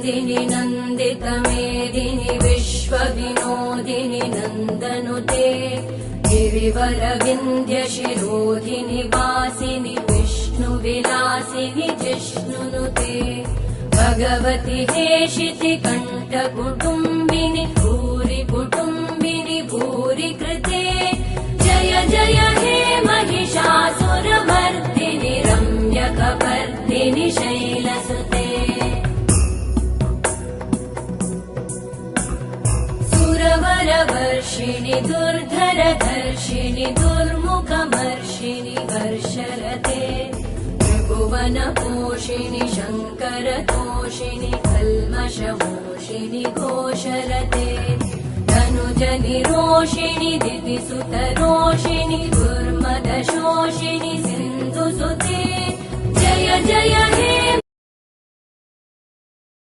नन्दिनि नन्दितमेदिनि विश्वविनोदिनि नन्दनुते गिरिवरविन्ध्यशिरोधिनि वासिनि विष्णुविलासिनि जिष्णुनुते भगवति हेशिति कण्ठकुटुम्बिनि भूरि कुटुम्बिनि भूरि कृते जय जय हे महिषासुरमर्दिनि रम्यकपर्दिनि शैलसुते सुरवरवर्षिणि दुर्धरधर्षिणि दुर्मुखमर्षिणि वर्षरते त्रिभुवनपोषिणि शङ्करतोषिणि कल्मषमोषिणि घोषरते धनुजनिरोषिणि दितिसुतरोषिणि दुर्मदशोषिणि सिन्धुसुते जय जय हे